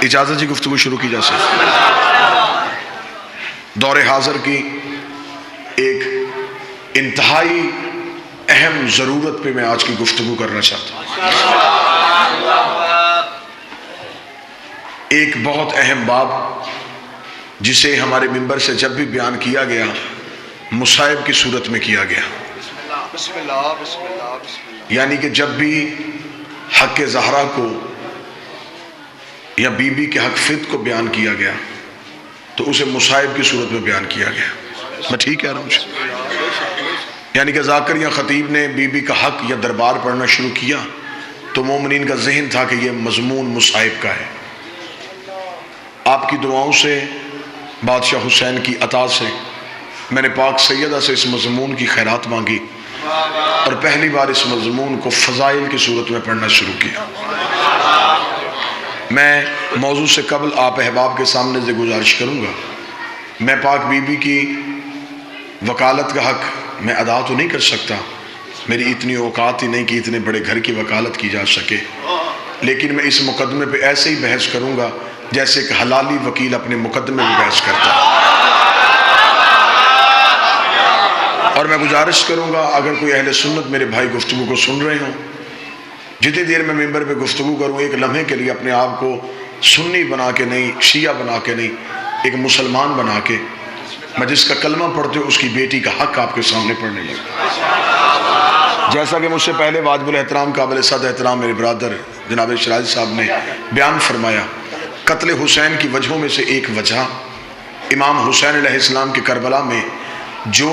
اجازت جی گفتگو شروع کی جا سکتی؟ دور حاضر کی ایک انتہائی اہم ضرورت پہ میں آج کی گفتگو کرنا چاہتا ہوں۔ ایک بہت اہم باب جسے ہمارے منبر سے جب بھی بیان کیا گیا مصائب کی صورت میں کیا گیا، یعنی کہ جب بھی حق زہرا کو یا بی بی کے حق فت کو بیان کیا گیا تو اسے مصائب کی صورت میں بیان کیا گیا۔ میں ٹھیک کہہ رہا ہوں؟ یعنی کہ ذاکر یا خطیب نے بی بی کا حق یا دربار پڑھنا شروع کیا تو مومنین کا ذہن تھا کہ یہ مضمون مصائب کا ہے۔ آپ کی دعاؤں سے، بادشاہ حسین کی عطا سے، میں نے پاک سیدہ سے اس مضمون کی خیرات مانگی اور پہلی بار اس مضمون کو فضائل کی صورت میں پڑھنا شروع کیا۔ میں موضوع سے قبل آپ احباب کے سامنے سے گزارش کروں گا، میں پاک بی بی کی وکالت کا حق میں ادا تو نہیں کر سکتا، میری اتنی اوقات ہی نہیں کہ اتنے بڑے گھر کی وکالت کی جا سکے، لیکن میں اس مقدمے پہ ایسے ہی بحث کروں گا جیسے کہ حلالی وکیل اپنے مقدمے میں بحث کرتا ہے۔ اور میں گزارش کروں گا اگر کوئی اہل سنت میرے بھائی گفتگو کو سن رہے ہوں، جتنی دیر میں ممبر پہ گفتگو کروں ایک لمحے کے لیے اپنے آپ کو سنی بنا کے نہیں، شیعہ بنا کے نہیں، ایک مسلمان بنا کے میں جس کا کلمہ پڑھتے ہوں اس کی بیٹی کا حق آپ کے سامنے پڑھنے لگا۔ جیسا کہ مجھ سے پہلے واجب الاحترام قابل صد احترام میرے برادر جناب شراج صاحب نے بیان فرمایا، قتل حسین کی وجہوں میں سے ایک وجہ امام حسین علیہ السلام کے کربلا میں جو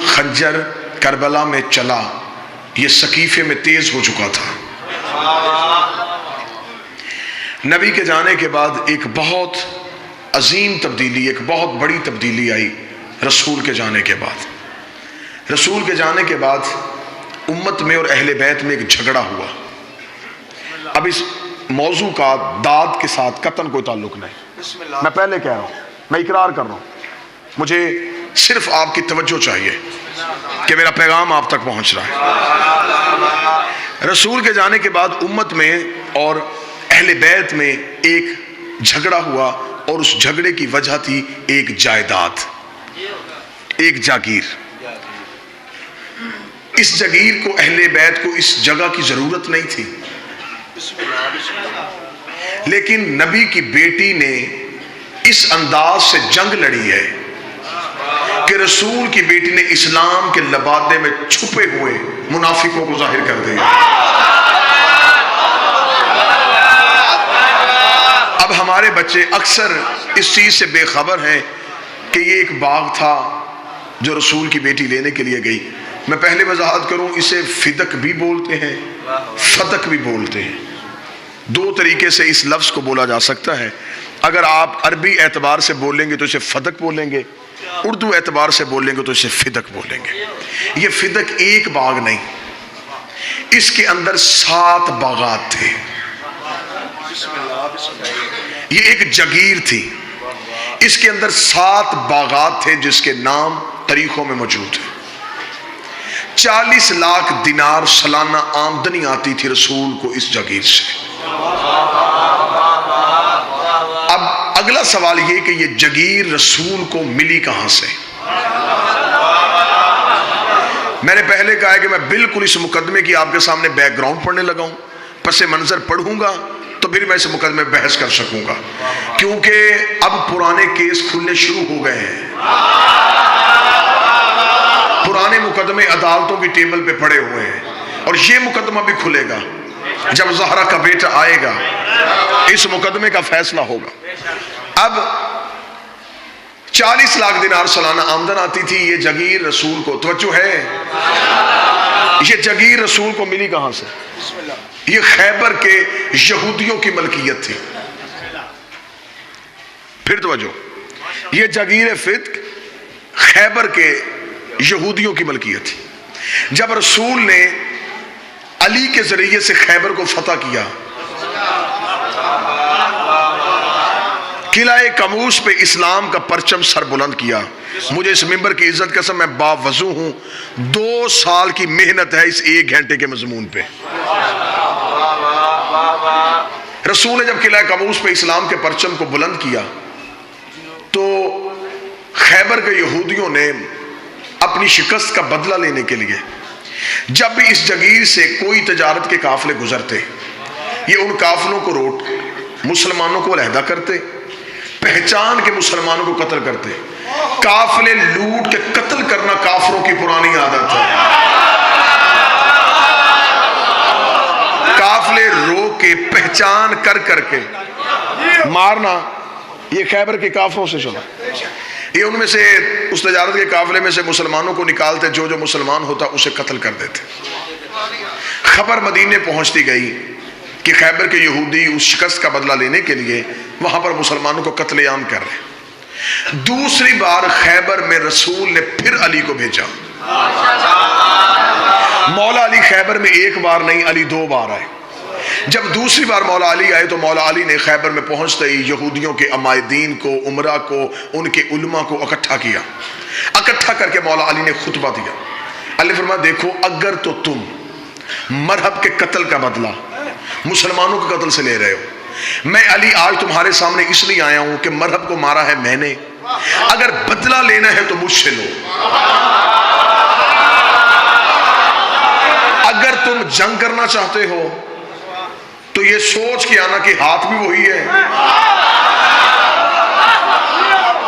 خنجر کربلا میں چلا یہ سقیفے میں تیز ہو چکا تھا۔ نبی کے جانے کے بعد ایک بہت عظیم تبدیلی، ایک بہت بڑی تبدیلی آئی رسول کے جانے کے بعد۔ رسول کے جانے کے بعد امت میں اور اہل بیت میں ایک جھگڑا ہوا۔ اب اس موضوع کا داد کے ساتھ قطعاً کوئی تعلق نہیں، میں پہلے کہہ رہا ہوں، میں اقرار کر رہا ہوں، مجھے صرف آپ کی توجہ چاہیے کہ میرا پیغام آپ تک پہنچ رہا ہے۔ رسول کے جانے کے بعد امت میں اور اہل بیت میں ایک جھگڑا ہوا اور اس جھگڑے کی وجہ تھی ایک جائیداد، ایک جاگیر۔ اس جاگیر کو اہل بیت کو اس جگہ کی ضرورت نہیں تھی، لیکن نبی کی بیٹی نے اس انداز سے جنگ لڑی ہے کہ رسول کی بیٹی نے اسلام کے لبادے میں چھپے ہوئے منافقوں کو ظاہر کر دیا۔ اب ہمارے بچے اکثر اس چیز سے بے خبر ہیں کہ یہ ایک باغ تھا جو رسول کی بیٹی لینے کے لیے گئی۔ میں پہلے وضاحت کروں، اسے فدق بھی بولتے ہیں، فتق بھی بولتے ہیں، دو طریقے سے اس لفظ کو بولا جا سکتا ہے۔ اگر آپ عربی اعتبار سے بولیں گے تو اسے فدق بولیں گے، اردو اعتبار سے بولیں گے تو اسے فدق بولیں گے۔ یہ فدق ایک باغ نہیں، اس کے اندر 7 باغات تھے، یہ ایک جگیر تھی، اس کے اندر 7 باغات تھے جس کے نام تاریخوں میں موجود ہیں۔ 40 لاکھ دینار سالانہ آمدنی آتی تھی رسول کو اس جگیر سے۔ اب اگلا سوال یہ کہ یہ جگیر رسول کو ملی کہاں سے؟ میں نے پہلے کہا ہے کہ میں بالکل اس مقدمے کی آپ کے سامنے بیک گراؤنڈ پڑھنے لگا ہوں، پس منظر پڑھوں گا تو پھر میں اس مقدمے میں بحث کر سکوں گا، کیونکہ اب پرانے کیس کھلنے شروع ہو گئے ہیں، پرانے مقدمے عدالتوں کی ٹیبل پہ پڑے ہوئے ہیں، اور یہ مقدمہ بھی کھلے گا جب زہرا کا بیٹا آئے گا، اس مقدمے کا فیصلہ ہوگا۔ اب 40 لاکھ دینار سالانہ آمدن آتی تھی، یہ جگیر رسول کو، توجہ ہے، یہ جگیر رسول کو ملی کہاں سے؟ یہ خیبر کے یہودیوں کی ملکیت تھی۔ پھر توجہ، یہ جگیر فتق خیبر کے یہودیوں کی ملکیت تھی۔ جب رسول نے علی کے ذریعے سے خیبر کو فتح کیا، قلعہ کموش پہ اسلام کا پرچم سر بلند کیا، مجھے اس ممبر کی عزت قسم میں باوضو ہوں، 2 سال کی محنت ہے اس 1 گھنٹے کے مضمون پہ۔ رسول نے جب قلعہ قابوس پہ اسلام کے پرچم کو بلند کیا تو خیبر کے یہودیوں نے اپنی شکست کا بدلہ لینے کے لیے جب بھی اس جگیر سے کوئی تجارت کے قافلے گزرتے یہ ان قافلوں کو روٹ مسلمانوں کو علیحدہ کرتے، پہچان کے مسلمانوں کو قتل کرتے۔ قافلے لوٹ کے قتل کرنا کافروں کی پرانی عادت ہے۔ قافلے روک کے پہچان کر کر کے مارنا، یہ خیبر کے کافروں سے چلا۔ یہ ان میں سے اس تجارت کے قافلے میں سے مسلمانوں کو نکالتے، جو جو مسلمان ہوتا اسے قتل کر دیتے۔ خبر مدینے پہنچتی گئی کہ خیبر کے یہودی اس شکست کا بدلہ لینے کے لیے وہاں پر مسلمانوں کو قتل عام کر رہے۔ دوسری بار خیبر میں رسول نے پھر علی کو بھیجا۔ مولا علی خیبر میں ایک بار نہیں، علی 2 بار آئے۔ جب دوسری بار مولا علی آئے تو مولا علی نے خیبر میں پہنچتے ہی یہودیوں کے عمائدین کو، عمرہ کو، ان کے علماء کو اکٹھا کیا۔ اکٹھا کر کے مولا علی نے خطبہ دیا۔ علی فرمایا دیکھو، اگر تو تم مرہب کے قتل کا بدلہ مسلمانوں کے قتل سے لے رہے ہو، میں علی آج تمہارے سامنے اس لیے آیا ہوں کہ مرہب کو مارا ہے میں نے، اگر بدلہ لینا ہے تو مجھ سے لو۔ اگر تم جنگ کرنا چاہتے ہو تو یہ سوچ کے آنا کہ ہاتھ بھی وہی ہے،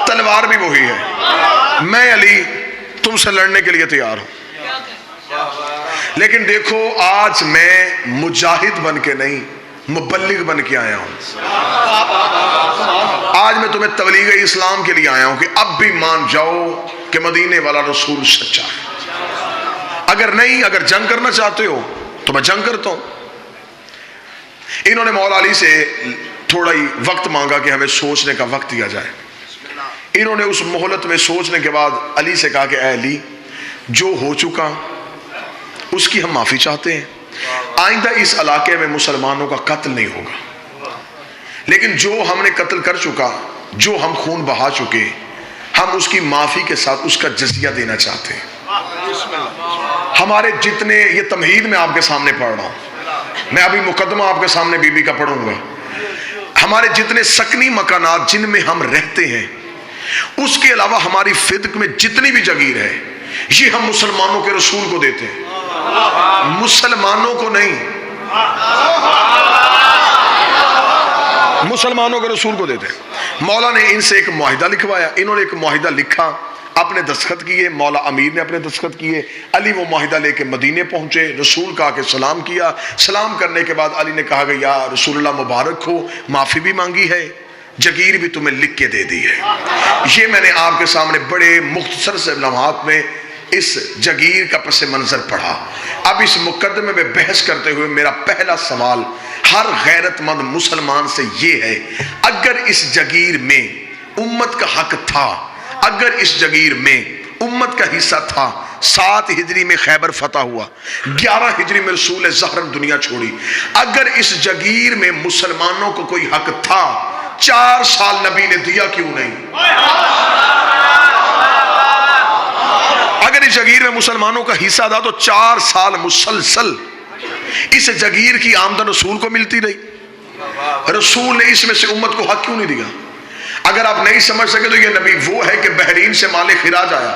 تلوار بھی وہی ہے، میں علی تم سے لڑنے کے لیے تیار ہوں۔ لیکن دیکھو، آج میں مجاہد بن کے نہیں، مبلغ بن کے آیا ہوں۔ آج میں تمہیں تبلیغ اسلام کے لیے آیا ہوں کہ اب بھی مان جاؤ کہ مدینے والا رسول سچا ہے۔ اگر نہیں، اگر جنگ کرنا چاہتے ہو تو میں جنگ کرتا ہوں۔ انہوں نے مولا علی سے تھوڑا ہی وقت مانگا کہ ہمیں سوچنے کا وقت دیا جائے۔ انہوں نے اس مہلت میں سوچنے کے بعد علی سے کہا کہ اے علی، جو ہو چکا اس کی ہم معافی چاہتے ہیں، آئندہ اس علاقے میں مسلمانوں کا قتل نہیں ہوگا، لیکن جو ہم نے قتل کر چکا، جو ہم خون بہا چکے، ہم اس کی معافی کے ساتھ اس کا جزیہ دینا چاہتے ہیں۔ ہمارے جتنے، یہ تمہید میں آپ کے سامنے پڑھ رہا ہوں، میں ابھی مقدمہ آپ کے سامنے بی بی کا پڑھوں گا، ہمارے جتنے سکنی مکانات جن میں ہم رہتے ہیں، اس کے علاوہ ہماری فدق میں جتنی بھی جگیر ہے، یہ ہم مسلمانوں کے رسول کو دیتے ہیں، مسلمانوں کو نہیں، مسلمانوں کے رسول کو دیتے ہیں۔ مولا نے ان سے ایک معاہدہ لکھوایا، انہوں نے ایک معاہدہ لکھا، اپنے دستخط کیے، مولا امیر نے اپنے دستخط کیے، علی وہ معاہدہ لے کے مدینے پہنچے، رسول کا کے سلام کیا۔ سلام کرنے کے بعد علی نے کہا کہ یا رسول اللہ مبارک ہو، معافی بھی مانگی ہے، جگیر بھی تمہیں لکھ کے دے دی ہے۔ یہ میں نے آپ کے سامنے بڑے مختصر سے لمحات میں اس جگیر کا پس منظر پڑھا۔ اب اس مقدمے میں بحث کرتے ہوئے میرا پہلا سوال ہر غیرت مند مسلمان سے یہ ہے، اگر اس جگیر میں امت کا حق تھا، اگر اس جگیر میں امت کا حصہ تھا، 7 ہجری میں خیبر فتح ہوا، 11 ہجری میں رسول زہرم دنیا چھوڑی، اگر اس جگیر میں مسلمانوں کو کوئی حق تھا، 4 سال نبی نے دیا کیوں نہیں؟ اگر اس جگیر میں مسلمانوں کا حصہ تھا تو 4 سال مسلسل اس جگیر کی آمدن رسول کو ملتی رہی، رسول نے اس میں سے امت کو حق کیوں نہیں دیا؟ اگر آپ نہیں سمجھ سکے تو یہ نبی وہ ہے کہ بحرین سے مال خراج آیا،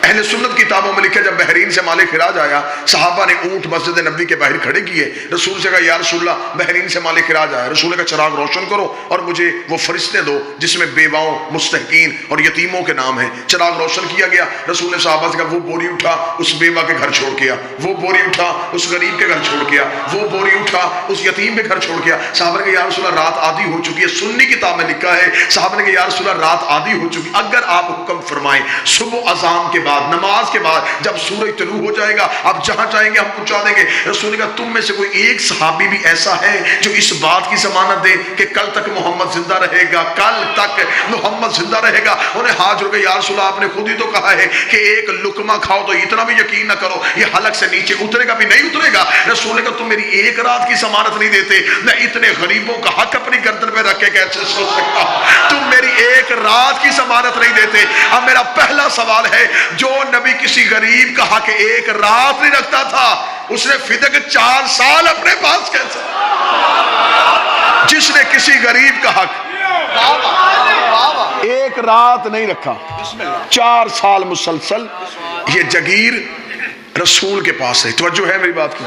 اہل سنت کتابوں میں لکھا جب بحرین سے مال خراج آیا، صحابہ نے اونٹ مسجد نبی کے باہر کھڑے کیے، رسول سے کہا یا رسول اللہ بحرین سے مال خراج آیا، رسول نے کہا چراغ روشن کرو اور مجھے وہ فرشتے دو جس میں بیواؤں، مستحقین اور یتیموں کے نام ہیں۔ چراغ روشن کیا گیا، رسول نے صحابہ سے کہا وہ بوری اٹھا اس بیوہ کے گھر چھوڑ گیا، وہ بوری اٹھا اس غریب کے گھر چھوڑ گیا، وہ بوری اٹھا اس یتیم کے گھر چھوڑ گیا۔ صحابہ نے کہا یا رسول اللہ رات آدھی ہو چکی ہے، سنی کتاب میں لکھا ہے، صحابہ نے کہا یا رسول اللہ رات آدھی ہو چکی، اگر آپ حکم فرمائیں صبح اذان کے بعد، نماز کے بعد جب سورج طلوع ہو جائے گا آپ جہاں چاہیں گے ہم پہنچا دیں گے۔ رسول نے کہا تم میں سے کوئی ایک صحابی بھی ایسا ہے جو اس بات کی ضمانت دے کہ کل تک محمد زندہ رہے گا، کل تک محمد زندہ رہے گا؟ انہیں ہاتھ جوڑ کے یا رسول اللہ آپ نے خود ہی تو کہا ہے کہ ایک لقمہ کھاؤ تو اتنا بھی یقین نہ کرو یہ حلق سے نیچے اترے گا بھی نہیں اترے گا۔ رسول نے کہا تم میری ایک رات کی ضمانت نہیں دیتے، میں اتنے غریبوں کا حق اپنی گردن پہ رکھ کے کیسے سو سکتا ہوں؟ تم میری ایک رات کی ضمانت نہیں دیتے۔ اب میرا پہلا سوال ہے، جو نبی کسی غریب کا حق ایک رات نہیں رکھتا تھا، اس نے فدق 4 سال اپنے پاس کیسے؟ جس نے کسی غریب کا حق ایک رات نہیں رکھا، 4 سال مسلسل یہ جگیر رسول کے پاس ہے. توجہ ہے میری بات کی؟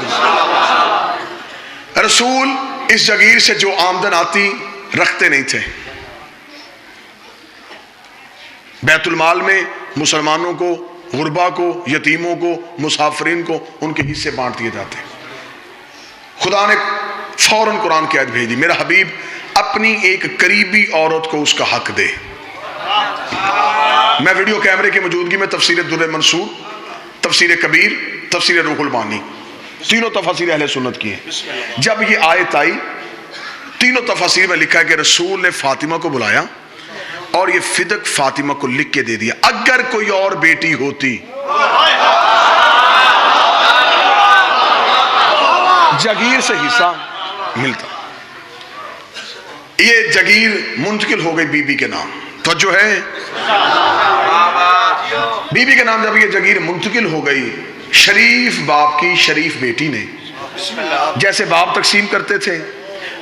رسول اس جگیر سے جو آمدن آتی رکھتے نہیں تھے. بیت المال میں مسلمانوں کو، غربا کو، یتیموں کو، مسافرین کو ان کے حصے بانٹ دیے جاتے. خدا نے فوراً قرآن کی آیت بھیج دی، میرا حبیب اپنی ایک قریبی عورت کو اس کا حق دے. میں ویڈیو کیمرے کی موجودگی میں تفسیر در منصور، تفسیر کبیر، تفسیر روح المعانی تینوں تفاسیر اہل سنت کی ہیں. جب یہ آیت آئی تینوں تفاسیر میں لکھا ہے کہ رسول نے فاطمہ کو بلایا اور یہ فدق فاطمہ کو لکھ کے دے دیا، اگر کوئی اور بیٹی ہوتی جگیر سے حصہ ملتا. یہ جگیر منتقل ہو گئی بی بی کے نام. توجہ ہے؟ بی بی کے نام جب یہ جگیر منتقل ہو گئی، شریف باپ کی شریف بیٹی نے جیسے باپ تقسیم کرتے تھے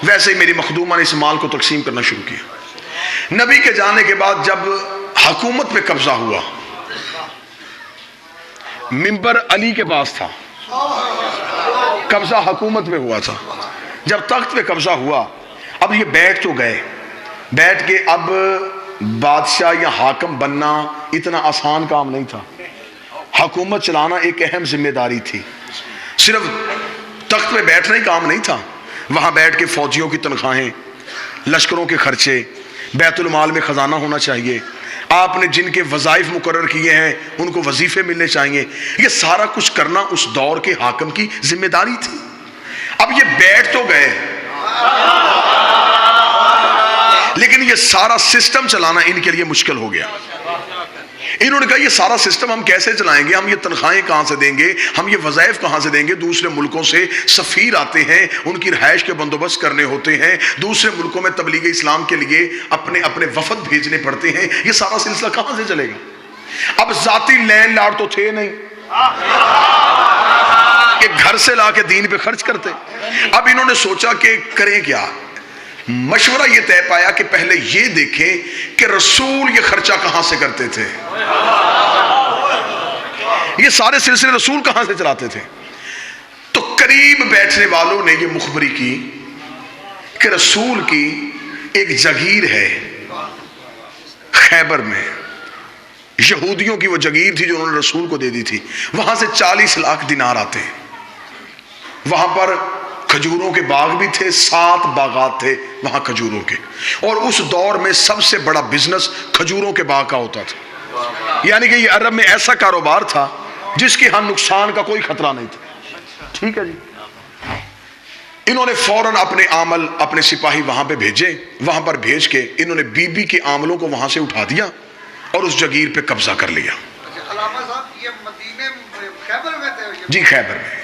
ویسے ہی میری مخدومہ نے اس مال کو تقسیم کرنا شروع کیا. نبی کے جانے کے بعد جب حکومت پہ قبضہ ہوا، منبر علی کے پاس تھا، قبضہ حکومت پہ ہوا تھا. جب تخت پہ قبضہ ہوا، اب یہ بیٹھ تو گئے، بیٹھ کے اب بادشاہ یا حاکم بننا اتنا آسان کام نہیں تھا. حکومت چلانا ایک اہم ذمہ داری تھی. صرف تخت پہ بیٹھنا ہی کام نہیں تھا، وہاں بیٹھ کے فوجیوں کی تنخواہیں، لشکروں کے خرچے، بیت المال میں خزانہ ہونا چاہیے، آپ نے جن کے وظائف مقرر کیے ہیں ان کو وظیفے ملنے چاہیے. یہ سارا کچھ کرنا اس دور کے حاکم کی ذمہ داری تھی. اب یہ بیٹھ تو گئے لیکن یہ سارا سسٹم چلانا ان کے لیے مشکل ہو گیا. انہوں نے کہا یہ سارا سسٹم ہم کیسے چلائیں گے، ہم یہ تنخواہیں کہاں سے دیں گے، ہم یہ وظائف کہاں سے دیں گے. دوسرے ملکوں سے سفیر آتے ہیں، ان کی رہائش کے بندوبست کرنے ہوتے ہیں، دوسرے ملکوں میں تبلیغ اسلام کے لیے اپنے اپنے وفد بھیجنے پڑتے ہیں. یہ سارا سلسلہ کہاں سے چلے گا؟ اب ذاتی لینڈ لارڈ تو تھے نہیں کہ گھر سے لا کے دین پہ خرچ کرتے. اب انہوں نے سوچا کہ کریں کیا. مشورہ یہ طے پایا کہ پہلے یہ دیکھیں کہ رسول یہ خرچہ کہاں سے کرتے تھے، یہ سارے سلسلے رسول کہاں سے چلاتے تھے. تو قریب بیٹھنے والوں نے یہ مخبری کی کہ رسول کی ایک جگیر ہے خیبر میں، یہودیوں کی وہ جگیر تھی جو انہوں نے رسول کو دے دی تھی. وہاں سے 40 لاکھ دینار آتے ہیں. وہاں پر کھجوروں کے باغ بھی تھے، 7 باغات تھے وہاں کھجوروں کے، اور اس دور میں سب سے بڑا بزنس کھجوروں کے باغ کا ہوتا تھا. یعنی کہ یہ عرب میں ایسا کاروبار تھا جس کے ہاں نقصان کا کوئی خطرہ نہیں تھا. ٹھیک ہے جی. انہوں نے فوراً اپنے عامل، اپنے سپاہی وہاں پہ بھیجے. وہاں پر بھیج کے انہوں نے بی بی کے عاملوں کو وہاں سے اٹھا دیا اور اس جگیر پہ قبضہ کر لیا. جی خیبر میں.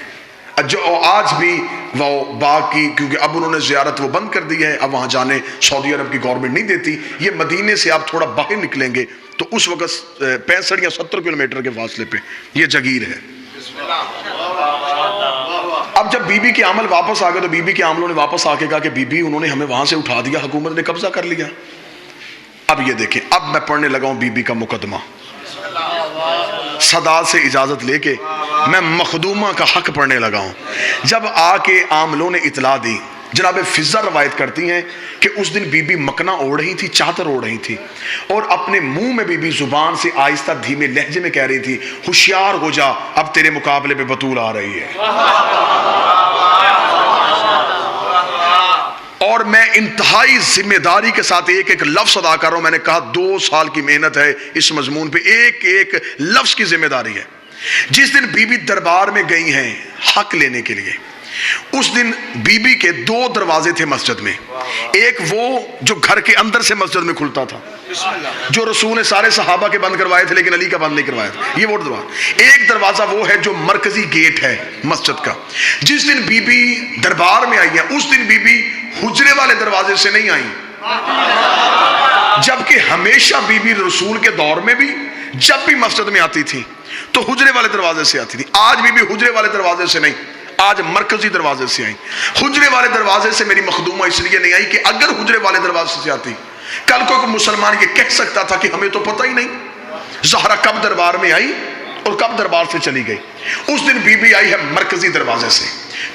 جو آج بھی وہ باغ کی، کیونکہ اب انہوں نے زیارت وہ بند کر دی ہے، اب وہاں جانے سعودی عرب کی گورنمنٹ نہیں دیتی. یہ مدینے سے آپ تھوڑا باہر نکلیں گے تو اس وقت 65 یا 70 کلومیٹر کے فاصلے پہ یہ جگیر ہے. اب جب بی بی کے عامل واپس آ گئے تو بی بی کے عاملوں نے واپس آ کے کہا کہ بی بی انہوں نے ہمیں وہاں سے اٹھا دیا، حکومت نے قبضہ کر لیا. اب یہ دیکھیں، اب میں پڑھنے لگا ہوں بی بی کا مقدمہ. صداد سے اجازت لے کے میں مخدومہ کا حق پڑھنے لگا ہوں. جب آ کے عاملوں نے اطلاع دی، جناب فضہ روایت کرتی ہیں کہ اس دن بی بی مکنا اوڑھ رہی تھی، چادر اوڑھ رہی تھی، اور اپنے منہ میں بی بی زبان سے آہستہ دھیمے لہجے میں کہہ رہی تھی، ہوشیار ہو جا، اب تیرے مقابلے پہ بطول آ رہی ہے. اور میں انتہائی ذمہ داری کے ساتھ ایک ایک لفظ ادا کر رہا ہوں. میں نے کہا 2 سال کی محنت ہے اس مضمون پہ، ایک ایک لفظ کی ذمہ داری ہے. جس دن بی بی دربار میں گئی ہیں حق لینے کے لیے، اس دن بی بی کے 2 دروازے تھے مسجد میں. ایک وہ جو گھر کے اندر سے مسجد میں کھلتا تھا، جو رسول نے سارے صحابہ کے بند کروائے تھے لیکن علی کا بند نہیں کروایا تھا، یہ وہ دروازہ. ایک دروازہ وہ ہے جو مرکزی گیٹ ہے مسجد کا. جس دن بی بی دربار میں آئی ہیں اس دن بی بی حجرے والے دروازے سے نہیں آئیں، جبکہ ہمیشہ بی بی رسول کے دور میں بھی جب بھی مسجد میں آتی تھی تو حجرے والے دروازے سے آتی تھی. آج بی بی حجرے والے دروازے سے نہیں، آج مرکزی دروازے سے آئی. حجرے والے دروازے سے میری مخدومہ اس لیے نہیں آئی کہ اگر حجرے والے دروازے سے آتی کل کوئی مسلمان یہ کہہ سکتا تھا کہ ہمیں تو پتہ ہی نہیں زہرا کب دربار میں آئی اور کب دربار سے چلی گئی. اس دن بی بی آئی ہے مرکزی دروازے سے,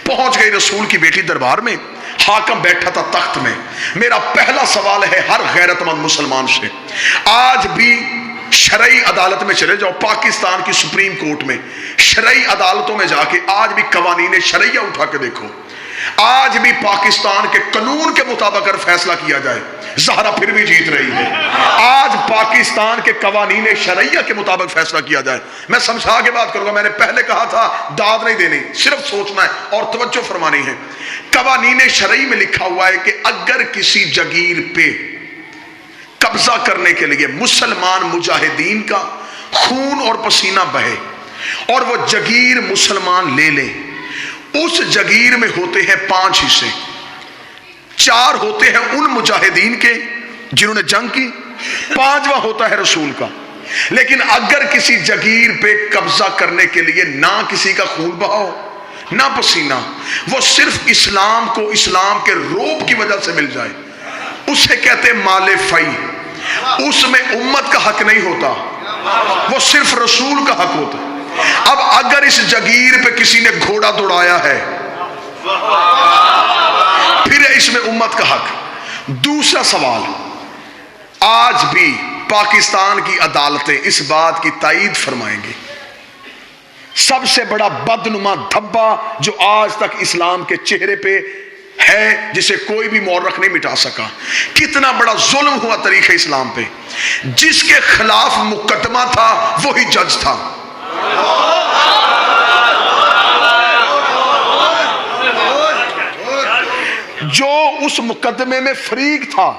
پہنچ گئی رسول کی بیٹی دربار میں. حاکم بیٹھا تھا تخت میں. میرا پہلا سوال ہے ہر غیرت مند مسلمان سے, آج بھی شرعی عدالت میں چلے جاؤ, پاکستان کی سپریم کورٹ میں شرعی عدالتوں میں جا کے آج بھی قوانین شرعیہ اٹھا کے دیکھو, آج بھی پاکستان کے قانون کے مطابق اگر فیصلہ کیا جائے زہرا پھر بھی جیت رہی ہے. آج پاکستان کے قوانین شرعیہ کے مطابق فیصلہ کیا جائے. میں سمجھا کے بات کروں گا, میں نے پہلے کہا تھا داد نہیں دینی, صرف سوچنا ہے اور توجہ فرمانی ہے. قوانین شرعی میں لکھا ہوا ہے کہ اگر کسی جگیر پہ قبضہ کرنے کے لیے مسلمان مجاہدین کا خون اور پسینہ بہے اور وہ جگیر مسلمان لے لیں, اس جگیر میں ہوتے ہیں 5 حصے. 4 ہوتے ہیں ان مجاہدین کے جنہوں نے جنگ کی, 5واں ہوتا ہے رسول کا. لیکن اگر کسی جگیر پہ قبضہ کرنے کے لیے نہ کسی کا خون بہاؤ نہ پسینہ, وہ صرف اسلام کو اسلام کے روب کی وجہ سے مل جائے, اسے کہتے ہیں مال فی. اس میں امت کا حق نہیں ہوتا, وہ صرف رسول کا حق ہوتا ہے. اب اگر اس جگیر پہ کسی نے گھوڑا دوڑایا ہے پھر اس میں امت کا حق. دوسرا سوال, آج بھی پاکستان کی عدالتیں اس بات کی تائید فرمائیں گی سب سے بڑا بدنما دھبا جو آج تک اسلام کے چہرے پہ ہے جسے کوئی بھی مورخ نہیں مٹا سکا, کتنا بڑا ظلم ہوا تاریخ اسلام پہ, جس کے خلاف مقدمہ تھا وہی جج تھا. جو اس مقدمے میں فریق تھا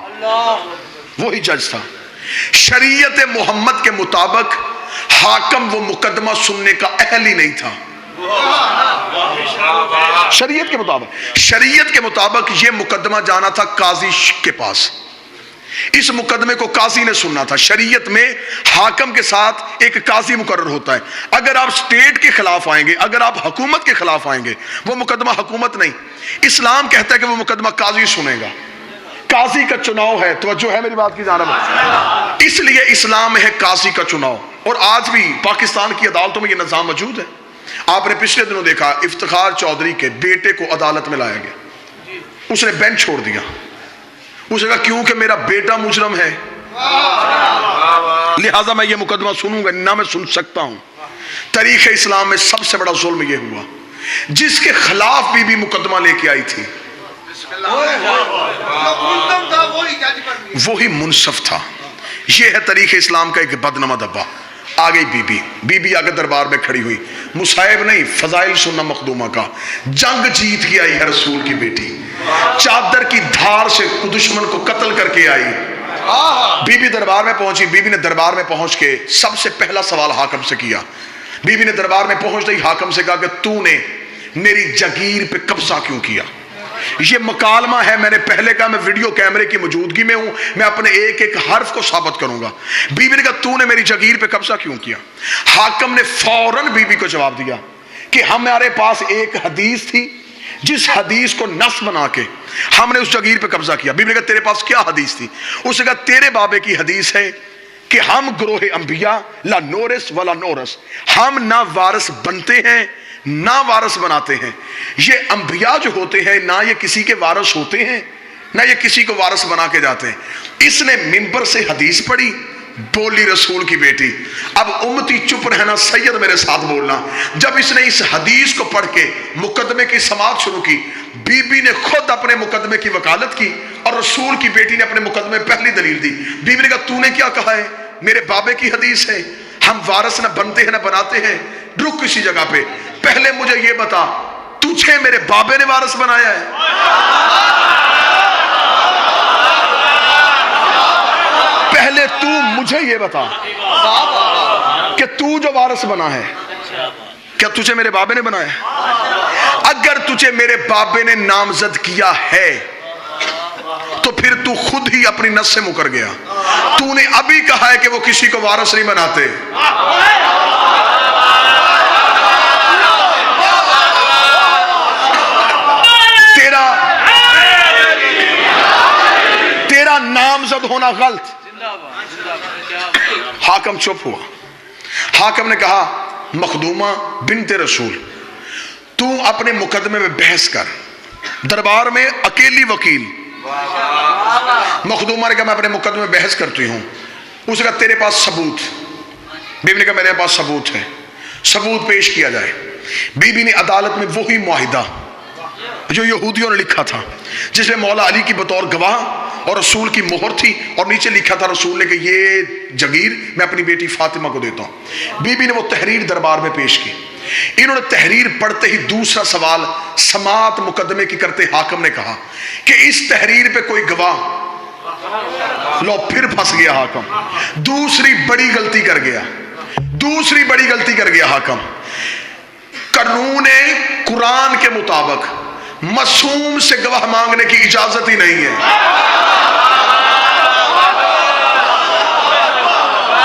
وہی جج تھا. شریعت محمد کے مطابق حاکم وہ مقدمہ سننے کا اہل ہی نہیں تھا. شریعت کے مطابق یہ مقدمہ جانا تھا قاضی کے پاس, اس مقدمے کو قاضی نے سننا تھا. شریعت میں حاکم کے ساتھ ایک قاضی مقرر ہوتا ہے. اگر آپ اسٹیٹ کے خلاف آئیں گے, اگر آپ حکومت کے خلاف آئیں گے, وہ مقدمہ حکومت نہیں, اسلام کہتا ہے کہ وہ مقدمہ قاضی سنے گا. قاضی کا چناؤ ہے, توجہ ہے میری بات کی جانب, اس لیے اسلام میں ہے قاضی کا چناؤ. اور آج بھی پاکستان کی عدالتوں میں یہ نظام موجود ہے. آپ نے پچھلے دنوں دیکھا افتخار چودھری کے بیٹے کو عدالت میں لایا گیا, اس نے بینچ چھوڑ دیا. اس نے کہا کیونکہ میرا بیٹا مجرم ہے لہٰذا میں یہ مقدمہ سنوں گا, نہ میں سن سکتا ہوں. تاریخ اسلام میں سب سے بڑا ظلم یہ ہوا, جس کے خلاف بھی مقدمہ لے کے آئی تھی وہی منصف تھا. یہ ہے تاریخ اسلام کا ایک بدنما دبا. آ گئی بی بی آگے دربار میں کھڑی ہوئی, مصائب نہیں فضائل سننا مخدومہ کا. جنگ جیت کے آئی ہے رسول کی بیٹی, چادر کی دھار سے دشمن کو قتل کر کے آئی. بی بی دربار میں پہنچی. بی بی نے دربار میں پہنچ کے سب سے پہلا سوال حاکم سے کیا. بی بی نے دربار میں پہنچتے ہی حاکم سے کہا کہ تو نے میری جگیر پہ قبضہ کیوں کیا. یہ مکالمہ ہے, میں نے پہلے کہا میں ویڈیو کیمرے کی موجودگی میں ہوں, میں اپنے ایک ایک حرف کو ثابت کروں گا. بی بی نے کہا تو نے میری جگیر پہ قبضہ کیوں کیا. حاکم نے فوراً بی بی کو جواب دیا کہ ہمارے پاس ایک حدیث تھی, جس حدیث کو نص بنا کے ہم نے اس جگیر پہ قبضہ کیا. بی بی نے کہا تیرے پاس کیا حدیث تھی. اس نے کہا تیرے بابے کی حدیث ہے کہ ہم گروہ انبیاء لا نورث ولا نورث, ہم نہ وارث بنتے ہیں نہ وارث بناتے ہیں. یہ انبیاء جو ہوتے ہیں نہ یہ کسی کے وارث ہوتے ہیں نہ یہ کسی کو وارث بنا کے جاتے ہیں. اس نے منبر سے حدیث پڑھی, بولی رسول کی بیٹی. اب امتی چپ رہنا, سید میرے ساتھ بولنا. جب اس نے اس حدیث کو پڑھ کے مقدمے کی سماعت شروع کی, بی بی نے خود اپنے مقدمے کی وکالت کی اور رسول کی بیٹی نے اپنے مقدمے پہلی دلیل دی. بی بی نے کہا تو نے کیا کہا ہے, میرے بابے کی حدیث ہے ہم وارث نہ بنتے ہیں نہ بناتے ہیں. رک کسی جگہ پہ, پہلے مجھے یہ بتا تجھے میرے بابے نے وارث بنایا ہے؟ پہلے تو مجھے یہ بتا کہ تو جو وارث بنا ہے کیا تجھے میرے بابے نے بنایا ہے؟ اگر تجھے میرے بابے نے نامزد کیا ہے تو پھر تو خود ہی اپنی نس سے مکر گیا. تو نے ابھی کہا ہے کہ وہ کسی کو وارث نہیں بناتے. نامزد ہونا غلط. حاکم چپ ہوا. حاکم نے کہا مخدومہ بنت رسول تو اپنے مقدمے میں بحث کر. دربار میں اکیلی وکیل. مخدومہ نے کہا میں اپنے مقدمے میں بحث کرتی ہوں. اس نے کہا تیرے پاس ثبوت؟ بیوی نے کہا میرے پاس ثبوت ہے. ثبوت پیش کیا جائے. بیوی نے عدالت میں وہی معاہدہ جو یہودیوں نے لکھا تھا جس میں مولا علی کی بطور گواہ اور رسول کی مہر تھی اور نیچے لکھا تھا رسول نے کہ یہ جگیر میں اپنی بیٹی فاطمہ کو دیتا ہوں. بیوی نے وہ تحریر دربار میں پیش کی. انہوں نے تحریر پڑھتے ہی دوسرا سوال سماعت مقدمے کی کرتے حاکم نے کہا کہ اس تحریر پہ کوئی گواہ. لو پھر پھنس گیا حاکم. دوسری بڑی غلطی کر گیا حاکم. قانون قرآن کے مطابق معصوم سے گواہ مانگنے کی اجازت ہی نہیں ہے.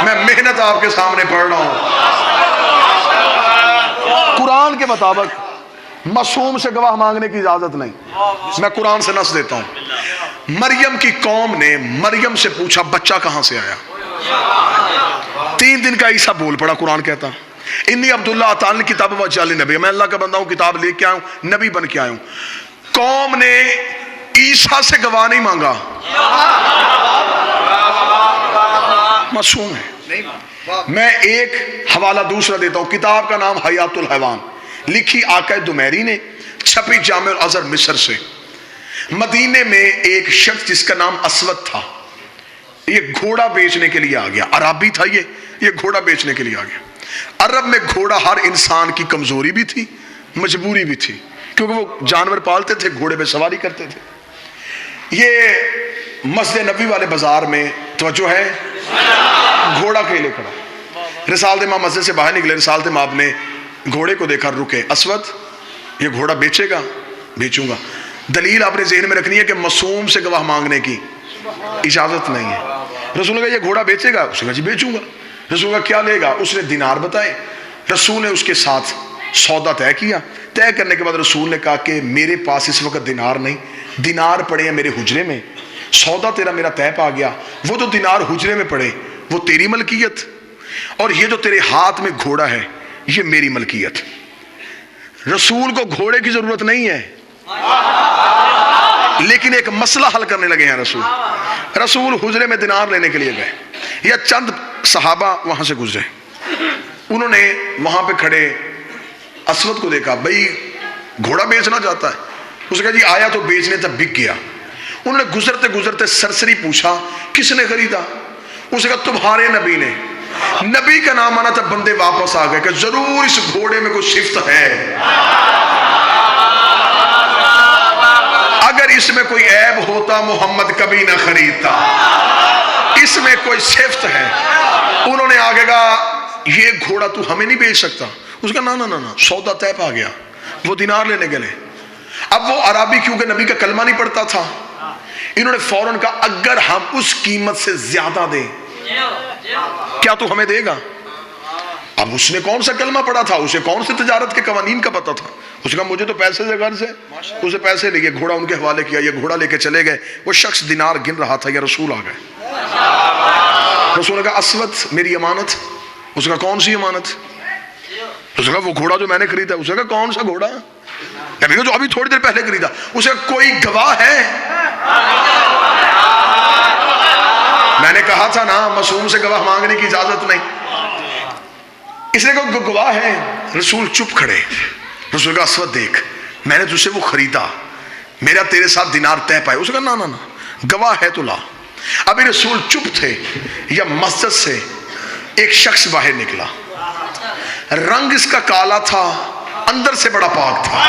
میں محنت آپ کے سامنے پڑھ رہا ہوں. قرآن کے مطابق معصوم سے گواہ مانگنے کی اجازت نہیں. میں قرآن سے نص دیتا ہوں. مریم کی قوم نے مریم سے پوچھا بچہ کہاں سے آیا. 3 دن کا عیسیٰ بول پڑا. قرآن کہتا انی عبداللہ اتانی کتاب وجعلنی نبی، میں اللہ کا بندہ ہوں، کتاب لے کے آیا ہوں، نبی بن کے آیا ہوں. قوم نے عیسیٰ سے گواہ نہیں مانگا. معصوم ہے. میں ایک حوالہ دوسرا دیتا ہوں. کتاب کا نام حیات الحیوان، لکھی آقا دمیری نے، چھپی جامع الازہر مصر سے. مدینے میں ایک شخص جس کا نام اسود تھا، یہ گھوڑا بیچنے کے لیے آ گیا. عربی تھا یہ گھوڑا بیچنے کے لیے آ گیا. عرب میں گھوڑا ہر انسان کی کمزوری بھی تھی، مجبوری بھی تھی، کیونکہ وہ جانور پالتے تھے، گھوڑے پہ سواری کرتے تھے. یہ مسجد نبوی والے بازار میں توجہ ہے، گھوڑا کھیلے کھڑا. رسالت امام مسجد سے باہر نکلے. رسالت امام نے گھوڑے کو دیکھا، رکے. اسود یہ گھوڑا بیچے گا؟ بیچوں گا. دلیل آپ نے ذہن میں رکھنی ہے کہ معصوم سے گواہ مانگنے کی اجازت نہیں ہے. رسول نے کہا یہ گھوڑا بیچے گا؟ اس نے کہا جی بیچوں گا. رسول نے کہا کیا لے گا؟ اس نے دینار بتائے. رسول نے اس کے ساتھ سودا طے کیا. طے کرنے کے بعد رسول نے کہا کہ میرے پاس اس وقت دینار نہیں، دینار پڑے ہیں میرے حجرے میں. سودا تیرا میرا طے پا گیا. وہ جو دینار حجرے میں پڑے وہ تیری ملکیت، اور یہ جو تیرے ہاتھ میں گھوڑا ہے یہ میری ملکیت. رسول کو گھوڑے کی ضرورت نہیں ہے، لیکن ایک مسئلہ حل کرنے لگے ہیں. رسول حجرے میں دینار لینے کے لیے گئے. یا چند صحابہ وہاں سے گزرے. انہوں نے وہاں پہ کھڑے اسود کو دیکھا. بھائی گھوڑا بیچنا چاہتا ہے. اس نے کہا جی آیا تو بیچنے تک بک گیا. انہوں نے گزرتے گزرتے سرسری پوچھا کس نے خریدا؟ اس نے کہا تمہارے نبی نے. نبی کا نام آنا تھا. بندے واپس آ گئے کہ ضرور اس گھوڑے میں کوئی صفت ہے، اگر اس میں کوئی عیب ہوتا محمد کبھی نہ خریدتا. اس میں کوئی صفت ہے. انہوں نے آگے کہا یہ گھوڑا تو ہمیں نہیں بیچ سکتا. اس کا نا سودا طے پا گیا. وہ دینار لینے گئے. اب وہ عربی کیونکہ نبی کا کلمہ نہیں پڑھتا تھا، انہوں نے فوراً کہا اگر ہم اس قیمت سے زیادہ دیں کیا تو ہمیں دے گا؟ اب اس نے کون سا کلمہ پڑھا تھا، اسے کون سے تجارت کے قوانین کا پتہ تھا. اس کا مجھے تو پیسے سے غرض ہے. اسے پیسے لے گئے، گھوڑا ان کے حوالے کیا. یہ گھوڑا لے کے چلے گئے. وہ شخص دینار گن رہا تھا. یا رسول آ گئے. رسول نے کہا اسود میری امانت. اس کا کون سی امانت؟ اس نے کہا وہ گھوڑا جو میں نے خریدا. اس نے کہا کون سا گھوڑا؟ نبی جو ابھی تھوڑی دیر پہلے خریدا. اسے کوئی گواہ ہے؟ میں نے کہا تھا نا معصوم سے گواہ مانگنے کی اجازت نہیں. اس نے کہا گواہ ہے. رسول چپ کھڑے. رسول کہا اسود دیکھ میں نے تجھ سے وہ خریدا، میرا تیرے ساتھ دینار طے پائے. اس نے کہا نا گواہ ہے تو لا. ابھی رسول چپ تھے. یا مسجد سے ایک شخص باہر نکلا. رنگ اس کا کالا تھا، اندر سے بڑا پاک تھا.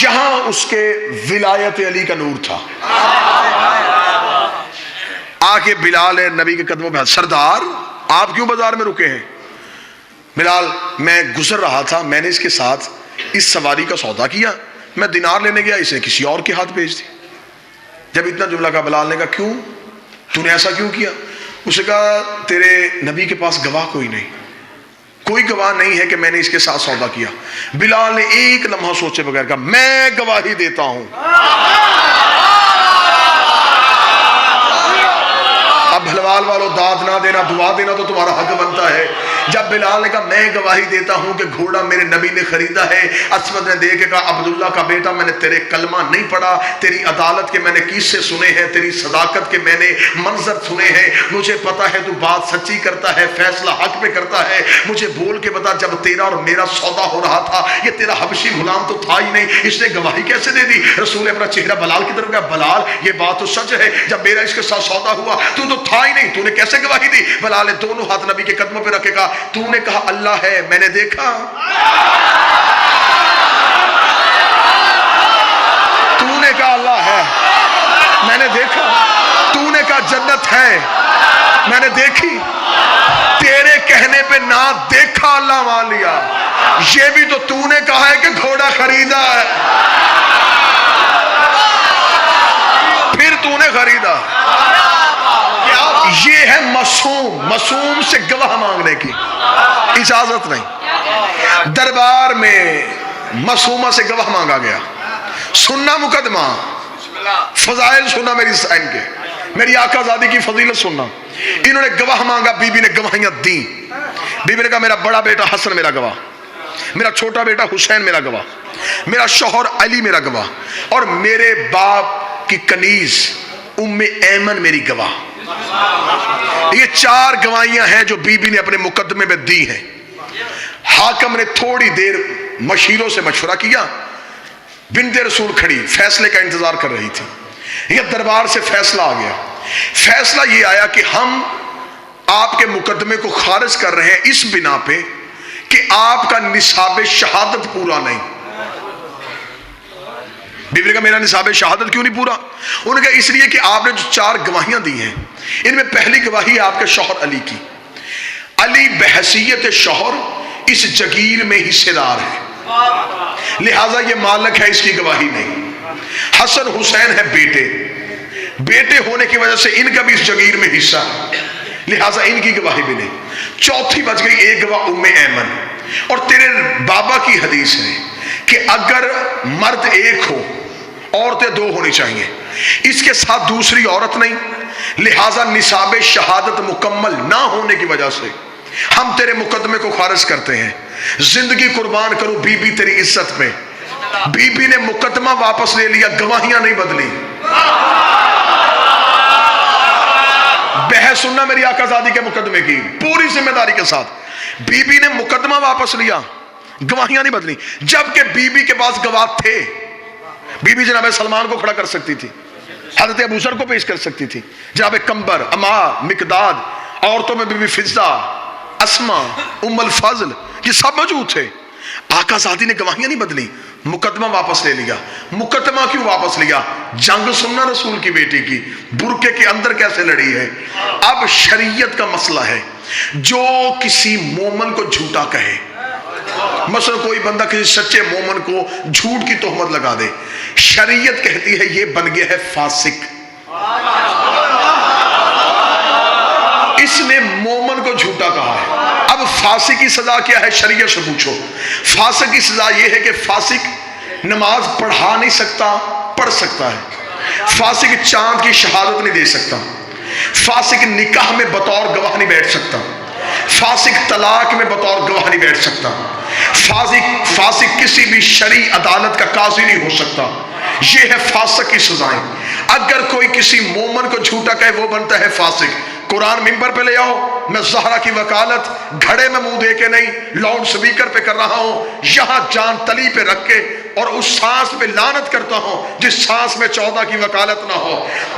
یہاں اس کے ولایت علی کا نور تھا. آ کے بلال نبی کے قدموں پہ سردار آپ کیوں بازار میں رکے ہیں؟ بلال میں گزر رہا تھا، میں نے اس کے ساتھ اس سواری کا سودا کیا، میں دینار لینے گیا، اسے کسی اور کے ہاتھ بھیج دی. جب اتنا جملہ کہا بلال نے کہا کیوں تو نے ایسا کیوں کیا؟ اسے کہا تیرے نبی کے پاس گواہ کوئی نہیں. کوئی گواہ نہیں ہے کہ میں نے اس کے ساتھ سودا کیا۔ بلال نے ایک لمحہ سوچے بغیر کہا میں گواہی دیتا ہوں۔ اب بھلوال والوں داد نہ دینا، دعا دینا تو تمہارا حق بنتا ہے۔ جب بلال نے کہا میں گواہی دیتا ہوں کہ گھوڑا میرے نبی نے خریدا ہے، اسود نے دیکھ کے کہا عبداللہ کا بیٹا میں نے تیرے کلمہ نہیں پڑھا، تیری عدالت کے میں نے قصے سنے ہیں، تیری صداقت کے میں نے منظر سنے ہیں، مجھے پتا ہے تو بات سچی کرتا ہے، فیصلہ حق پہ کرتا ہے، مجھے بول کے بتا جب تیرا اور میرا سودا ہو رہا تھا یہ تیرا حبشی غلام تو تھا ہی نہیں، اس نے گواہی کیسے دے دی؟ رسول اپنا چہرہ بلال کی طرف کہا بلال یہ بات تو سچ ہے، جب میرا اس کے ساتھ سودا ہوا تو تھا ہی نہیں، تو نے کیسے گواہی دی؟ بلال نے دونوں ہاتھ نبی کے قدموں پہ رکھے کہا تو نے کہا اللہ ہے میں نے دیکھا، تو نے کہا اللہ ہے میں نے دیکھا، تو نے کہا جنت ہے میں نے دیکھی، تیرے کہنے پہ نہ دیکھا اللہ مان لیا، یہ بھی تو نے کہا ہے کہ گھوڑا خریدا ہے، پھر تو نے خریدا۔ یہ ہے معصوم سے گواہ مانگنے کی اجازت نہیں۔ دربار میں معصومہ سے گواہ مانگا گیا، سننا مقدمہ، فضائل سننا میری سائن کے، میری آقا زادی کی فضیلت سننا۔ انہوں نے گواہ مانگا، بی بی نے گواہیاں دیں۔ بی بی نے کہا میرا بڑا بیٹا حسن میرا گواہ، میرا چھوٹا بیٹا حسین میرا گواہ، میرا شوہر علی میرا گواہ، اور میرے باپ کی کنیز ام ایمن میری گواہ۔ یہ 4 گواہیاں ہیں جو بی بی نے اپنے مقدمے میں دی ہیں۔ حاکم نے تھوڑی دیر مشیروں سے مشورہ کیا، بنت رسول کھڑی فیصلے کا انتظار کر رہی تھی۔ یہ دربار سے فیصلہ آ گیا، فیصلہ یہ آیا کہ ہم آپ کے مقدمے کو خارج کر رہے ہیں اس بنا پہ کہ آپ کا نصاب شہادت پورا نہیں۔ بیوی نے کہا میرا نصاب شہادت کیوں نہیں پورا؟ انہوں نے کہا اس لیے کہ آپ نے جو 4 گواہیاں دی ہیں ان میں پہلی گواہی آپ کے شوہر علی کی، علی بحیثیت شوہر اس جگیر میں حصے دار ہے، لہٰذا یہ مالک ہے، اس کی گواہی نہیں۔ حسن حسین ہے بیٹے ہونے کی وجہ سے ان کا بھی اس جگیر میں حصہ ہے، لہٰذا ان کی گواہی بھی نہیں۔ چوتھی بچ گئی ایک گواہ ام ایمن، اور تیرے بابا کی حدیث ہے کہ اگر مرد ایک ہو عورتیں 2 ہونی چاہیے، اس کے ساتھ دوسری عورت نہیں، لہٰذا نصاب شہادت مکمل نہ ہونے کی وجہ سے ہم تیرے مقدمے کو خارج کرتے ہیں۔ زندگی قربان کروں بی بی تیری عزت میں، بی بی نے مقدمہ واپس لے لیا، گواہیاں نہیں بدلی۔ بحث سننا میری آقا زادی کے مقدمے کی پوری ذمہ داری کے ساتھ، بی بی نے مقدمہ واپس لیا، گواہیاں نہیں بدلی، جبکہ بی بی کے پاس گواہ تھے۔ بی بی جناب سلمان کو کھڑا کر سکتی تھی، حضرت ابو ذر کو پیش کر سکتی تھی، جناب کمبر، عمار، مقداد، عورتوں میں بی بی فضہ، اسما، ام الفضل، یہ سب موجود تھے۔ آقا زادی نے گواہیاں نہیں بدلی، مقدمہ واپس لے لیا۔ مقدمہ کیوں واپس لیا؟ جنگ سننا رسول کی بیٹی کی برقعے کے اندر کیسے لڑی ہے۔ اب شریعت کا مسئلہ ہے، جو کسی مومن کو جھوٹا کہے، مثلا کوئی بندہ کسی سچے مومن کو جھوٹ کی تہمت لگا دے، شریعت کہتی ہے یہ بن گیا ہے فاسق، اس نے مومن کو جھوٹا کہا ہے۔ اب فاسق کی سزا کیا ہے؟ شریعت سے پوچھو۔ فاسق کی سزا یہ ہے کہ فاسق نماز پڑھا نہیں سکتا، پڑھ سکتا ہے، فاسق چاند کی شہادت نہیں دے سکتا، فاسق نکاح میں بطور گواہ نہیں بیٹھ سکتا، فاسق طلاق میں بطور گواہ نہیں بیٹھ سکتا، فاسق کسی بھی شرعی عدالت کا قاضی نہیں ہو سکتا۔ یہ ہے فاسق کی سزائیں۔ اگر کوئی کسی مومن کو جھوٹا کہے وہ بنتا ہے فاسق۔ قرآن ممبر پہ لے آؤ، میں زہرا کی وکالت گھڑے میں منہ دے کے نہیں، لاؤڈ سپیکر پہ کر رہا ہوں، یہاں جان تلی پہ رکھ کے، اور اس سانس پہ لعنت کرتا ہوں جس سانس میں 14 کی وکالت نہ ہو۔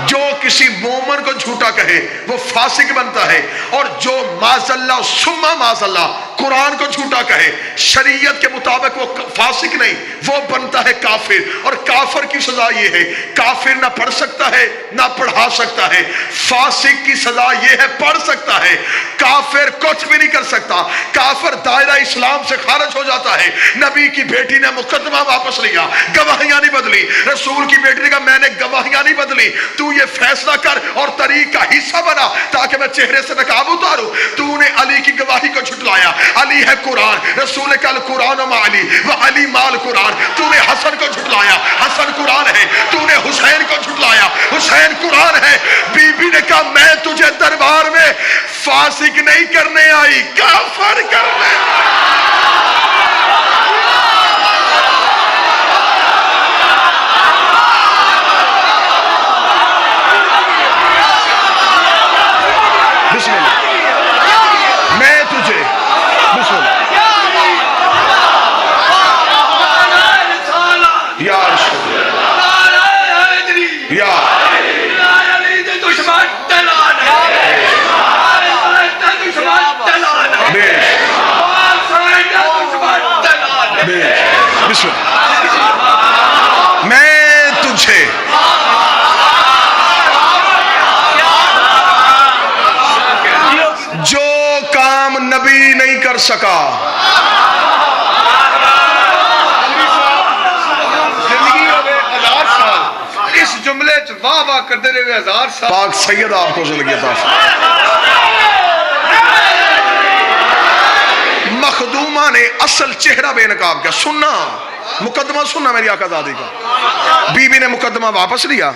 جو کسی مومن کو جھوٹا کہے وہ فاسق بنتا ہے، اور جو معاذ اللہ ثم معاذ اللہ قرآن کو جھوٹا کہے شریعت کے مطابق وہ فاسق نہیں، وہ بنتا ہے کافر۔ اور کافر کی سزا یہ ہے، کافر نہ پڑھ سکتا ہے نہ پڑھا سکتا ہے، فاسق کی سزا یہ ہے پڑھ سکتا ہے کافر کچھ بھی نہیں کر سکتا، کافر دائرہ اسلام سے خارج ہو جاتا ہے۔ نبی کی بیٹی نے مقدمہ واپس لیا، گواہیاں نہیں بدلی۔ رسول کی بیٹی نے کہا میں نے گواہیاں نہیں بدلی، تو یہ فیصلہ کر اور طریق کا حصہ بنا تاکہ میں چہرے سے نقاب اتاروں۔ تو نے علی کی گواہی کو جھٹلایا، علی ہے قرآن، رسول نے کہا قرآن و علی و علی مال قرآن۔ تو نے حسن کو جھٹلایا، حسن قرآن ہے۔ تو نے حسین کو جھٹلایا، حسین قرآن ہے۔ بی بی نے کہا میں تجھے دربار میں فاسق نہیں کرنے آئی، کافر کرنے بسم اللہ میں تجھے بسم اللہ یا رسول یا بسم اللہ میں تجھے جو کام نبی نہیں کر سکا، زندگی ہوئے 1000 سال اس جملے واہ واہ کرتے رہے 1000 سال۔ پاک سید آپ کو زندگی عطا فرمائے۔ مخدومہ نے اصل چہرہ بے نقاب کیا، سننا مقدمہ سننا میری آقا زادی کا۔ بی بی نے مقدمہ واپس لیا،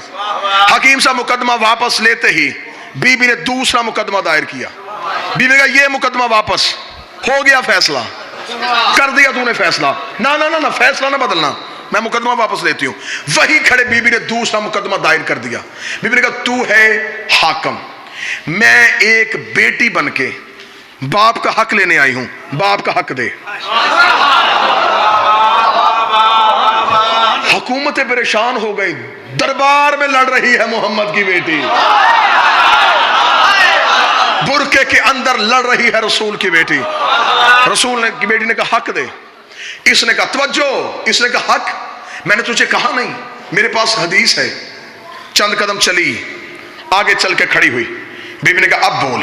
حکیم صاحب مقدمہ واپس لیتے ہی بی بی نے دوسرا مقدمہ دائر کیا۔ بی بی نے کہا یہ مقدمہ واپس ہو گیا، فیصلہ کر دیا تو نے فیصلہ، نہ فیصلہ نہ بدلنا، میں مقدمہ واپس لیتی ہوں۔ وہی کھڑے بی بی نے دوسرا مقدمہ دائر کر دیا۔ بی بی نے کہا تو ہے حاکم، میں ایک بیٹی بن کے باپ کا حق لینے آئی ہوں، باپ کا حق دے۔ حکومتیں پریشان ہو گئی، دربار میں لڑ رہی ہے محمد کی بیٹی، برقعے کے اندر لڑ رہی ہے رسول کی بیٹی۔ رسول کی بیٹی نے کہا حق دے، اس نے کہا توجہ، اس نے کہا حق میں نے تجھے کہا نہیں، میرے پاس حدیث ہے۔ چند قدم چلی، آگے چل کے کھڑی ہوئی، بی بی نے کہا اب بول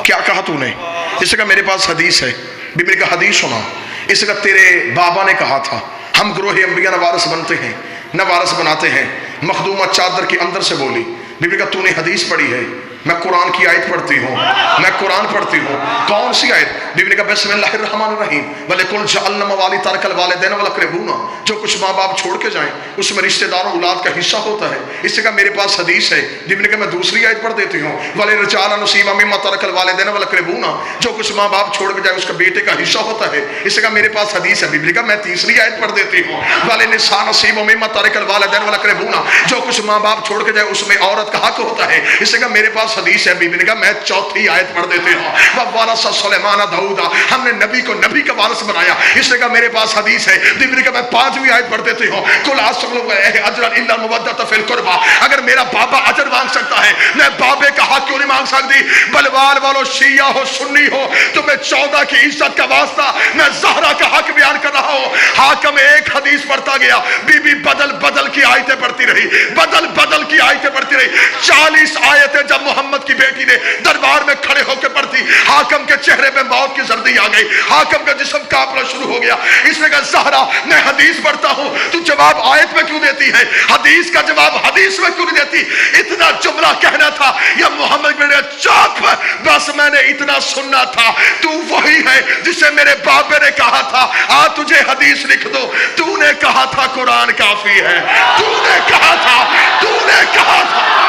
کیا کہا تو نے؟ اس نے کہا میرے پاس حدیث ہے۔ بی بی نے کہا حدیث سنا۔ اس نے کہا تیرے بابا نے کہا تھا ہم گروہ انبیاء نہ وارث بنتے ہیں نہ وارث بناتے ہیں۔ مخدومہ چادر کے اندر سے بولی۔ بی بی نے کہا تو نے حدیث پڑھی ہے؟ میں قرآن کی آیت پڑھتی ہوں، میں قرآن پڑھتی ہوں۔ کون سی آیت؟ بی بی نے کہا بسم اللہ الرحمن الرحیم وَلِكُلْ جَعَلْنَا مَوَالِيَ تَرَكَ الْوَالِدَيْنِ وَالْأَقْرَبُونَ۔ جو کچھ ماں باپ چھوڑ کے جائیں اس میں رشتہ داروں اولاد کا حصہ ہوتا ہے۔ اس سے کہا میرے پاس حدیث ہے۔ بی بی نے کہا میں دوسری آیت پڑھ دیتی ہوں وَلِلرِّجَالِ نَصِيبٌ مِّمَّا تَرَكَ الْوَالِدَيْنِ وَالْأَقْرَبُونَ۔ جو کچھ ماں باپ چھوڑ کے جائے اس کا بیٹے کا حصہ ہوتا ہے۔ اس سے کہا میرے پاس حدیث ہے۔ بی بی نے کہا میں تیسری آیت پڑھ دیتی ہوں وَلِلنِّسَاءِ نَصِيبٌ مِّمَّا تَرَكَ الْوَالِدَيْنِ وَالْأَقْرَبُونَ۔ جو کچھ ماں باپ چھوڑ کے جائے اس میں عورت کا حق ہوتا ہے۔ اس سے کہا میرے پاس حدیث ہے۔ بی بی نے کہا میں چوتھی آیت پڑھ دیتے ہوں وَوَارَثَ سُلَيْمَانَ دَاؤُدَ۔ ہم نے نبی کو نبی کا وارث بنایا۔ اس نے کہا میرے پاس حدیث ہے۔ بی بی نے کہا میں پانچویں آیت پڑھ دیتی ہوں قُلْ أَسْأَلُكَ أَجْرًا إِلَّا الْمَوَدَّةَ فِي الْقُرْبَى۔ اگر میرا بابا اجر مانگ سکتا ہے میں بابے کا حق کیوں نہیں مانگ سکتی؟ بلوال والو شیعہ ہو سنی ہو تمہیں 14 کی عزت کا واسطہ میں زہرا کا حق بیان کر رہا ہوں۔ حاکم ایک حدیث پڑھتا گیا، بی بی بدل بدل کی آیتیں پڑھتی رہی، بدل بدل کی آیتیں پڑھتی رہی۔ 40 آیتیں جب محمد کی بیٹی نے دربار میں کھڑے ہو کے پڑھتی، حاکم کے چہرے پہ موت کی زردی آ گئی، حاکم کا جسم کانپنا شروع ہو گیا۔ اس نے کہا زہرا میں حدیث پڑھتا ہوں تو جواب آیت میں کیوں دیتی ہے، حدیث کا جواب حدیث میں کیوں نہیں دیتی؟ اتنا جملہ کہنا تھا یا محمد نے چاپ بس میں نے اتنا سننا تھا، تو وہی ہے جسے میرے بابے نے کہا تھا آ تجھے حدیث لکھ دو، تو نے کہا تھا قرآن کافی ہے، تو نے کہا تھا، تو نے کہا تھا۔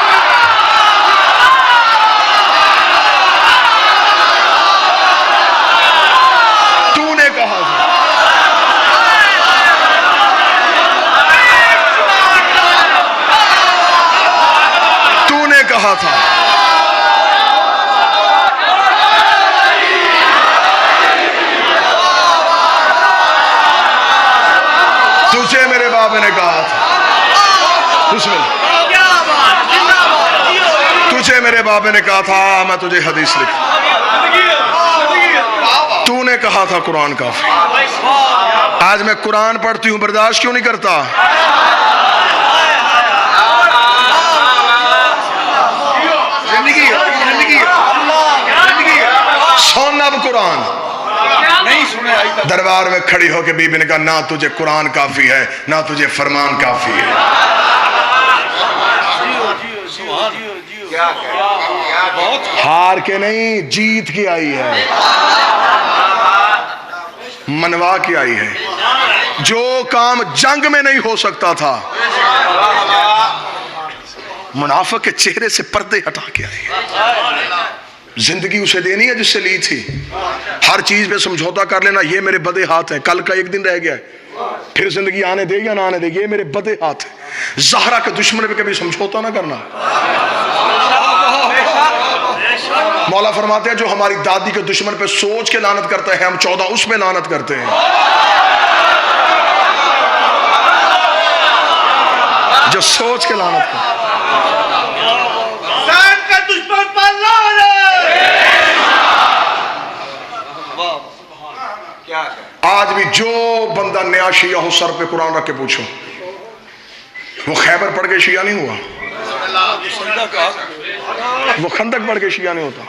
کہا تھا تجھے میرے بابے نے کہا تھا، تجھے میرے بابے نے کہا تھا میں تجھے حدیث لکھ، تو نے کہا تھا قرآن کافی۔ آج میں قرآن پڑھتی ہوں برداشت کیوں نہیں کرتا؟ سن اب قرآن نہیں سنے آئی تک دربار میں کھڑی ہو کے بی بی نے کہا نہ تجھے قرآن کافی ہے نہ تجھے فرمان کافی ہے. ہار کے نہیں جیت کی آئی ہے, منوا کی آئی ہے. جو کام جنگ میں نہیں ہو سکتا تھا منافق کے چہرے سے پردے ہٹا کے آئی ہے. زندگی اسے دینی ہے جس سے لی تھی. ہر چیز پہ سمجھوتا کر لینا یہ میرے بدے ہاتھ ہیں, کل کا ایک دن رہ گیا ہے, پھر زندگی آنے دے یا نہ آنے دے, یہ میرے بدے ہاتھ ہیں. زہرا کے دشمن پہ کبھی سمجھوتا نہ کرنا. مولا فرماتے ہیں جو ہماری دادی کے دشمن پہ سوچ کے لعنت کرتا ہے ہم 14 اس پہ لعنت کرتے ہیں. جو سوچ کے لعنت کرتا آج بھی جو بندہ نیا شیعہ ہو سر پہ قرآن رکھ کے پوچھو وہ خیبر پڑھ کے شیعہ نہیں ہوا, وہ خندق پڑھ کے شیعہ نہیں ہوتا,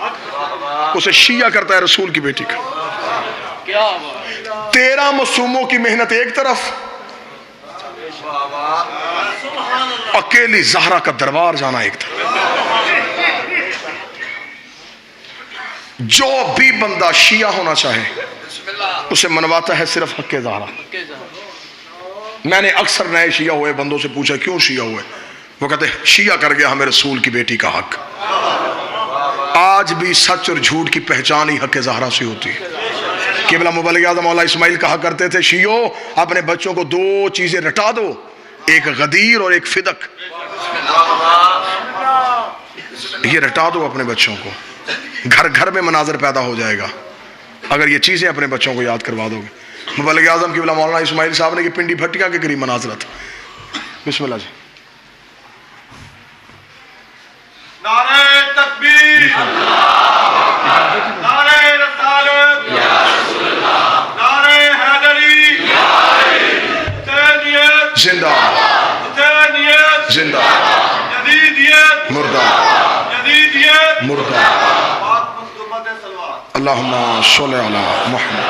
اسے شیعہ کرتا ہے رسول کی بیٹی کا. 13 معصوموں کی محنت ایک طرف, اکیلی زہرا کا دربار جانا ایک طرف. جو بھی بندہ شیعہ ہونا چاہے اسے منواتا ہے صرف حق زہرا. میں نے اکثر نئے شیعہ ہوئے بندوں سے پوچھا کیوں شیعہ ہوئے, وہ کہتے ہیں شیعہ کر گیا ہمیں رسول کی بیٹی کا حق. آج بھی سچ اور جھوٹ کی پہچان ہی حق زہرا سے ہوتی ہے. قبلہ مبلغ اعظم مولا اسماعیل کہا کرتے تھے شیعو اپنے بچوں کو 2 چیزیں رٹا دو, ایک غدیر اور ایک فدق. یہ رٹا دو اپنے بچوں کو, گھر گھر میں مناظر پیدا ہو جائے گا اگر یہ چیزیں اپنے بچوں کو یاد کروا دو گے. مبلغ اعظم قبلہ مولانا اسماعیل صاحب نے کہ پنڈی بھٹیا کے قریب مناظرہ تھا. بسم اللہ جی. نعرہ تکبیر, نعرہ رسالت, نعرہ حیدری, حسینیت زندہ حسینیت زندہ یزیدیت مردہ یزیدیت مردہ. پاک مصطفیٰ صلوات. اللہم صلی علی محمد.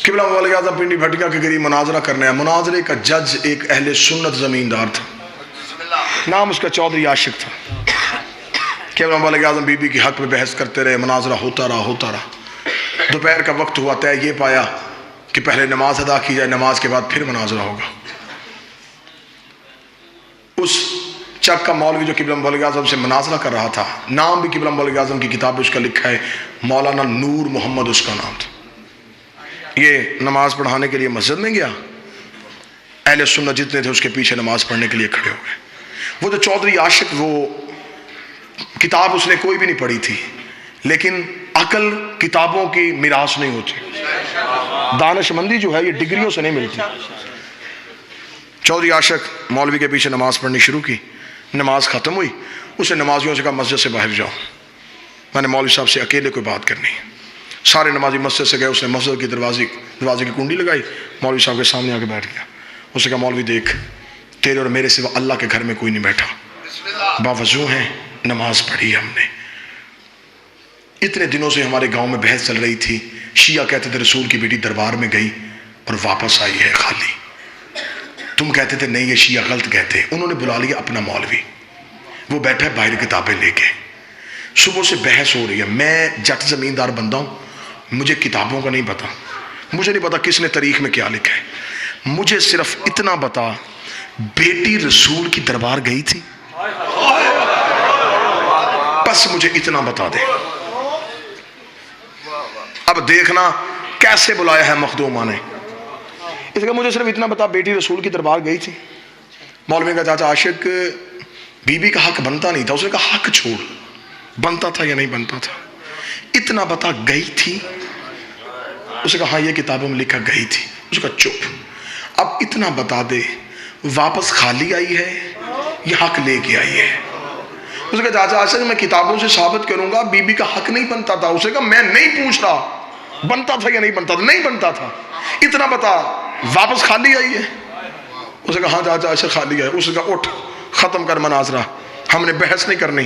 قبلہ مبلغ اعظم پنڈی بھٹیا کے قریب مناظرہ کرنے ہے. مناظرے کا جج ایک اہل سنت زمیندار تھا, نام اس کا چودھری عاشق تھا. قبلہ مبلغ اعظم بی بی کی حق میں بحث کرتے رہے, مناظرہ ہوتا رہا. دوپہر کا وقت ہوا, طے یہ پایا کہ پہلے نماز ادا کی جائے, نماز کے بعد پھر مناظرہ ہوگا. اس چک کا مولوی جو قبلہ مبلغ اعظم سے مناظرہ کر رہا تھا, نام بھی قبلہ مبلغ اعظم کی کتاب اس کا لکھا ہے, مولانا نور محمد اس کا نام تھا. یہ نماز پڑھانے کے لیے مسجد میں گیا, اہل سنت جتنے تھے اس کے پیچھے نماز پڑھنے کے لیے کھڑے ہو گئے. وہ جو چودھری عاشق, وہ کتاب اس نے کوئی بھی نہیں پڑھی تھی, لیکن عقل کتابوں کی میراث نہیں ہوتی, دانش مندی جو ہے یہ ڈگریوں سے نہیں ملتی. چودھری عاشق مولوی کے پیچھے نماز پڑھنی شروع کی. نماز ختم ہوئی, اسے نمازیوں سے کہا مسجد سے باہر جاؤ, میں نے مولوی صاحب سے اکیلے کوئی بات کرنی ہے. سارے نمازی مسجد سے گئے, اس نے مسجد کی دروازے کی کنڈی لگائی, مولوی صاحب کے سامنے آ کے بیٹھ گیا. اس نے کہا مولوی دیکھ, تیرے اور میرے سوا اللہ کے گھر میں کوئی نہیں بیٹھا, باوضو ہیں, نماز پڑھی ہم نے. اتنے دنوں سے ہمارے گاؤں میں بحث چل رہی تھی, شیعہ کہتے تھے رسول کی بیٹی دربار میں گئی اور واپس آئی ہے خالی. تم کہتے تھے نہیں یہ شیعہ غلط کہتے. انہوں نے بلا لیا اپنا مولوی, وہ بیٹھا ہے باہر کتابیں لے کے. صبح سے بحث ہو رہی ہے. میں جٹ زمیندار بندہ ہوں, مجھے کتابوں کا نہیں پتا, مجھے نہیں پتا کس نے تاریخ میں کیا لکھا ہے. مجھے صرف اتنا بتا بیٹی رسول کی دربار گئی تھی, بس مجھے اتنا بتا دے. اب دیکھنا کیسے بلایا ہے مخدومہ نے. اس کا مجھے صرف اتنا بتا بیٹی رسول کی دربار گئی تھی. مولوی کا چاچا عاشق بی بی کا حق بنتا نہیں تھا. اس نے کہا حق چھوڑ, بنتا تھا یا نہیں بنتا تھا, اتنا بتا گئی تھی. اس نے کہا ہاں یہ کتابوں میں لکھا گئی تھی. اس نے کہا چپ, اب اتنا بتا دے واپس خالی آئی ہے یا حق لے کے آئی ہے. اس نے کہا چاچا عاشق میں کتابوں سے ثابت کروں گا بی بی کا حق نہیں بنتا تھا. اس نے کہا میں نہیں پوچھ رہا بنتا تھا یا نہیں بنتا تھا, نہیں بنتا تھا, اتنا بتا واپس خالی آئی ہے. اس نے کہا ہاں چاچا عاشق خالی ہے. اس نے کہا اٹھ ختم کر مناظرہ, ہم نے بحث نہیں کرنی,